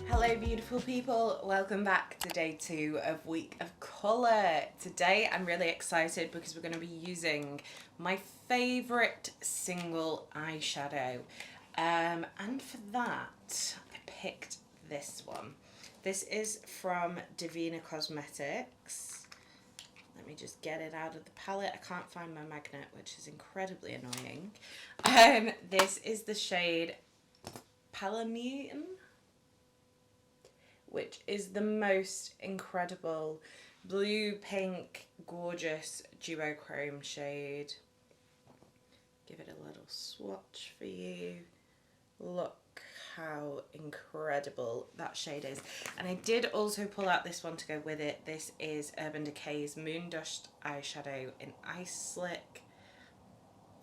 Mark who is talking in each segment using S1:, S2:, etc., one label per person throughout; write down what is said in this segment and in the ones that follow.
S1: Hello beautiful people, welcome back to day 2 of Week of Colour. Today I'm really excited because we're going to be using my favourite single eyeshadow, and for that I picked this one. This is from Divina Cosmetics. Let me just get it out of the palette. I can't find my magnet, which is incredibly annoying. This is the shade Palamine, which is the most incredible blue pink gorgeous duochrome shade. Give it a little swatch for you. Look how incredible that shade is. And I did also pull out this one to go with it. This is Urban Decay's Moon Dust eyeshadow in Ice Slick,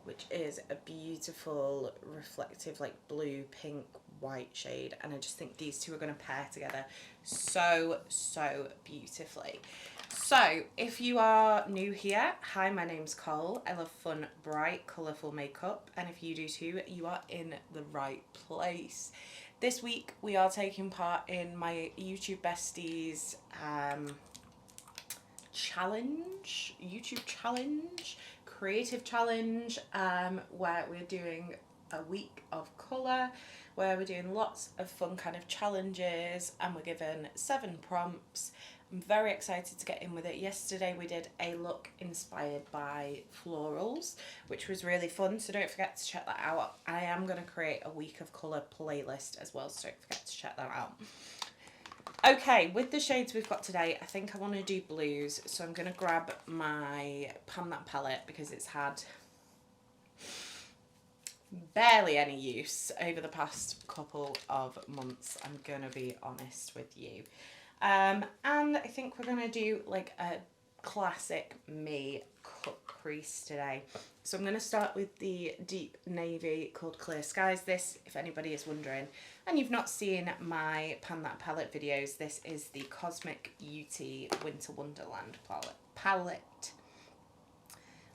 S1: which is a beautiful reflective like blue pink white shade, and I just think these two are going to pair together so beautifully. So if you are new here, hi, my name's Cole. I love fun, bright, colourful makeup, and if you do too, you are in the right place. This week we are taking part in my YouTube Besties YouTube challenge, creative challenge, where we're doing a week of colour, where we're doing lots of fun kind of challenges, and we're given 7 prompts. I'm very excited to get in with it. Yesterday we did a look inspired by florals, which was really fun, so don't forget to check that out. I am going to create a week of colour playlist as well, so don't forget to check that out. Okay, with the shades we've got today, I think I want to do blues, so I'm going to grab my Pan That palette because it's had barely any use over the past couple of months, I'm going to be honest with you. And I think we're going to do like a classic me cut crease today. So I'm going to start with the deep navy called Clear Skies. This, if anybody is wondering and you've not seen my Pan That palette videos, this is the Cosmic Beauty Winter Wonderland palette.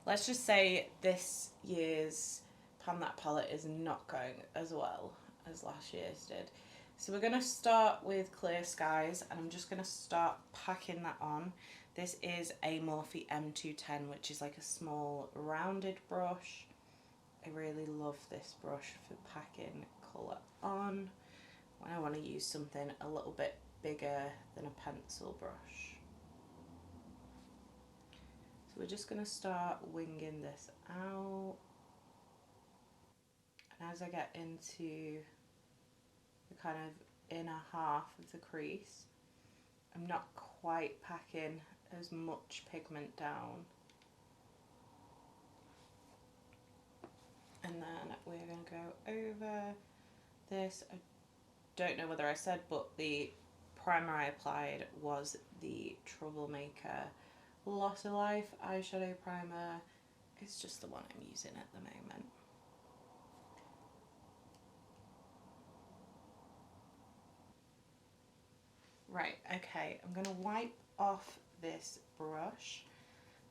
S1: Let's just say this year's Pan That palette is not going as well as last year's did. So we're going to start with Clear Skies, and I'm just going to start packing that on. This is a Morphe M210, which is like a small rounded brush. I really love this brush for packing colour on when I want to use something a little bit bigger than a pencil brush. So we're just going to start winging this out. And as I get into the kind of inner half of the crease, I'm not quite packing as much pigment down. And then we're going to go over this. I don't know whether I said, but the primer I applied was the Troublemaker Lost of Life eyeshadow primer. It's just the one I'm using at the moment. Right, okay, I'm going to wipe off this brush,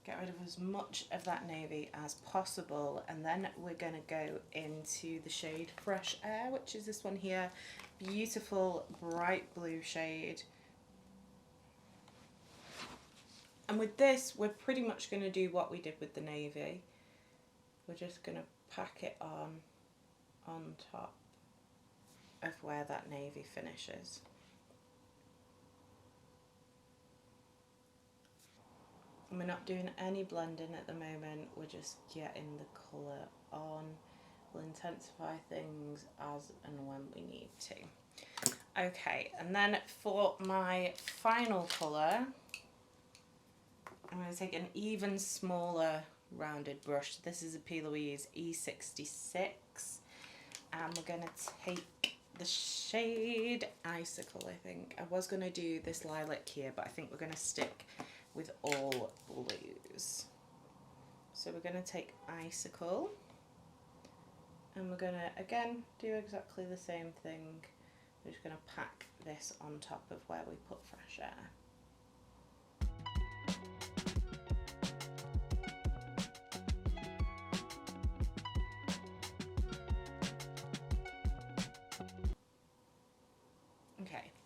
S1: get rid of as much of that navy as possible, and then we're going to go into the shade Fresh Air, which is this one here. Beautiful bright blue shade. And with this, we're pretty much going to do what we did with the navy. We're just going to pack it on top of where that navy finishes. And we're not doing any blending at the moment, we're just getting the colour on. We'll intensify things as and when we need to. Okay, and then for my final colour, I'm going to take an even smaller rounded brush. This is a P. Louise E66, and we're going to take the shade Icicle, I think. I was going to do this lilac here, but I think we're going to stick with all blues. So we're going to take Icicle, and we're going to again do exactly the same thing. We're just going to pack this on top of where we put Fresh Air.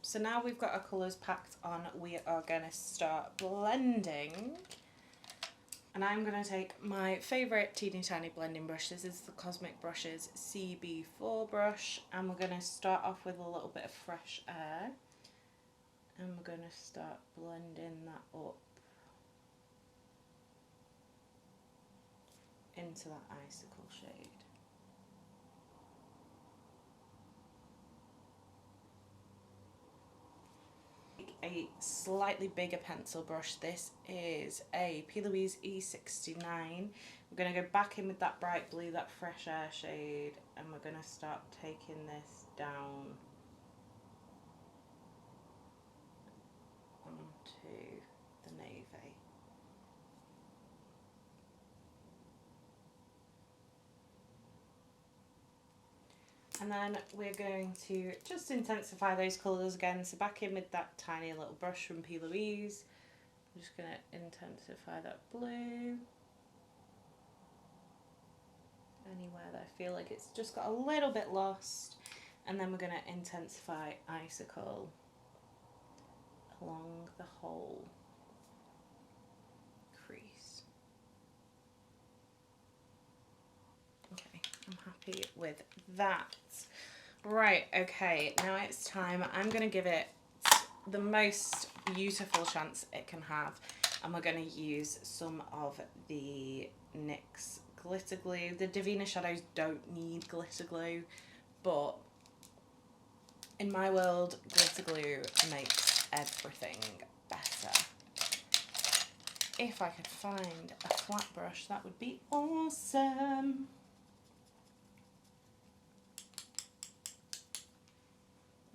S1: So now we've got our colours packed on, we are going to start blending. And I'm going to take my favourite teeny tiny blending brush. This is the Cosmic Brushes CB4 brush. And we're going to start off with a little bit of fresh air. And we're going to start blending that up into that icicle shade. A slightly bigger pencil brush. This is a P. Louise E69. We're going to go back in with that bright blue, that fresh air shade, and we're going to start taking this down onto the navy. And then we're going to just intensify those colours again. So back in with that tiny little brush from P. Louise. I'm just going to intensify that blue. Anywhere that I feel like it's just got a little bit lost. And then we're going to intensify icicle along the whole crease. Okay, I'm happy with that. Right, okay, now it's time. I'm going to give it the most beautiful chance it can have, and we're going to use some of the NYX glitter glue. The Divina shadows don't need glitter glue, but in my world, glitter glue makes everything better. If I could find a flat brush, that would be awesome.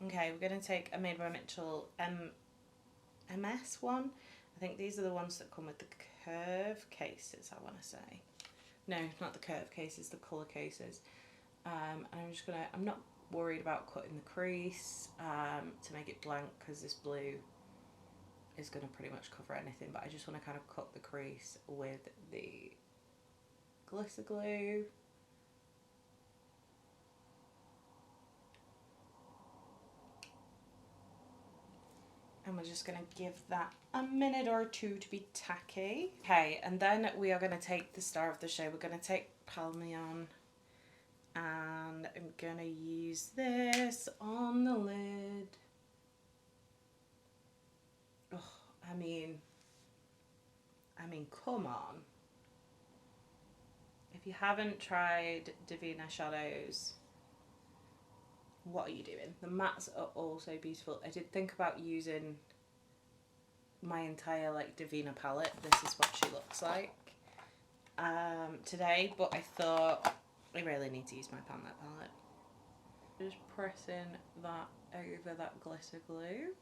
S1: Okay, we're going to take a Made by Mitchell MS one. I think these are the ones that come with the curve cases, I want to say. No, not the curve cases, the colour cases. And I'm not worried about cutting the crease to make it blank, because this blue is going to pretty much cover anything, but I just want to kind of cut the crease with the glitter glue. And we're just going to give that a minute or two to be tacky. Okay, and then we are going to take the star of the show. We're going to take Palmion, and I'm going to use this on the lid. Oh, I mean, come on. If you haven't tried Divina shadows, what are you doing? The mattes are all so beautiful. I did think about using my entire like Divina palette. This is what she looks like today, but I thought I really need to use my pan that palette. Just pressing that over that glitter glue.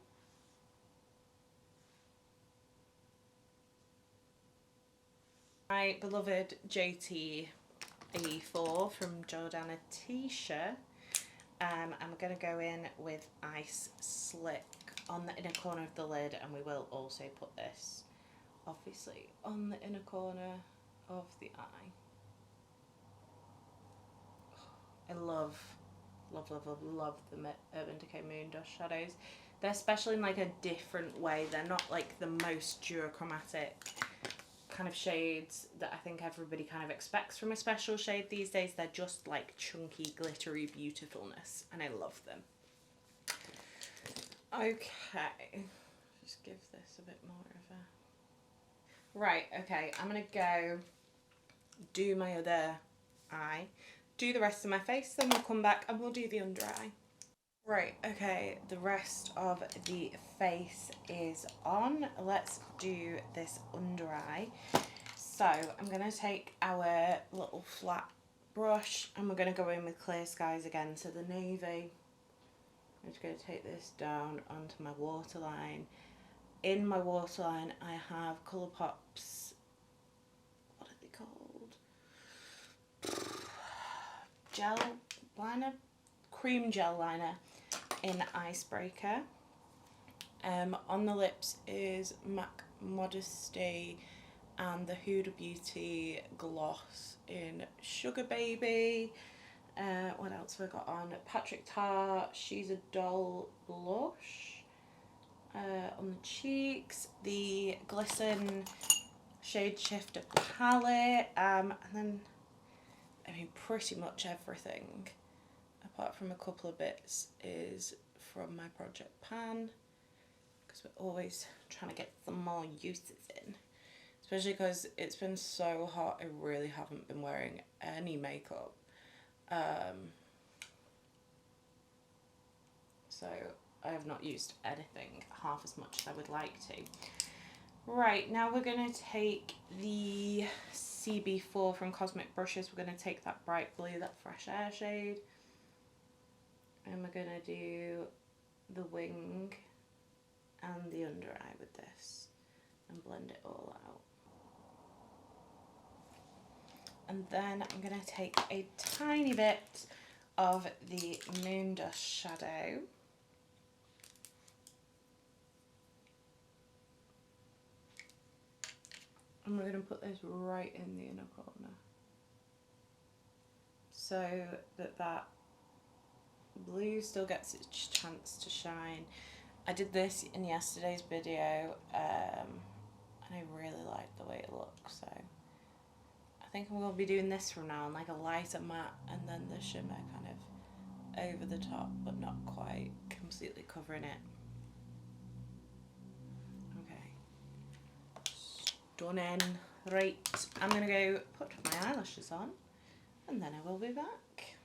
S1: My beloved JT E4 from Jordana Tisha. And we're going to go in with Ice Slick on the inner corner of the lid, and we will also put this obviously on the inner corner of the eye. I love the Urban Decay Moon Dust shadows. They're special in like a different way. They're not like the most duochromatic kind of shades that I think everybody kind of expects from a special shade these days. They're just like chunky, glittery beautifulness, and I love them. Okay, just give this a bit more of a... Right, okay, I'm gonna go do my other eye, do the rest of my face, then we'll come back and we'll do the under eye. Right, okay, the rest of the face is on. Let's do this under eye. So I'm going to take our little flat brush and we're going to go in with Clear Skies again, so the navy. I'm just going to take this down onto my waterline. In my waterline I have Colourpop's, what are they called? Gel liner? Cream gel liner in Icebreaker. On the lips is MAC Modesty and the Huda Beauty gloss in Sugar Baby. What else have I got on? Patrick Tar, She's a Doll blush. on the cheeks, the Glisten Shade Shifter palette, and then, I mean, pretty much everything, apart from a couple of bits, is from my Project Pan, because we're always trying to get some more uses in, especially because it's been so hot. I really haven't been wearing any makeup, so I have not used anything half as much as I would like to. Right, now we're going to take the CB4 from Cosmic Brushes. We're going to take that bright blue, that fresh air shade, and we're going to do the wing and the under eye with this and blend it all out. And then I'm going to take a tiny bit of the Moon Dust shadow, and we're going to put this right in the inner corner so that that blue still gets its chance to shine. I did this in yesterday's video, and I really like the way it looks, so I think I'm going to be doing this from now on, like a lighter matte and then the shimmer kind of over the top, but not quite completely covering it. Okay, stunning. Right, I'm going to go put my eyelashes on and then I will be back.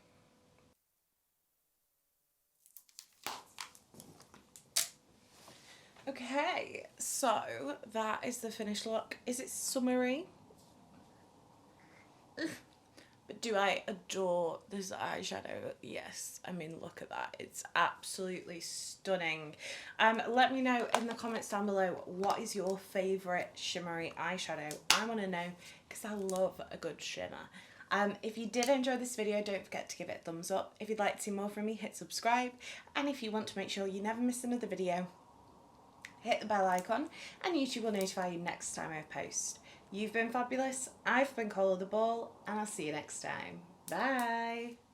S1: Okay, so that is the finished look. Is it summery? But do I adore this eyeshadow? Yes. I mean, look at that. It's absolutely stunning. Let me know in the comments down below, what is your favourite shimmery eyeshadow? I want to know, because I love a good shimmer. If you did enjoy this video, don't forget to give it a thumbs up. If you'd like to see more from me, hit subscribe. And if you want to make sure you never miss another video, hit the bell icon and YouTube will notify you next time I post. You've been fabulous, I've been Colourful, and I'll see you next time. Bye!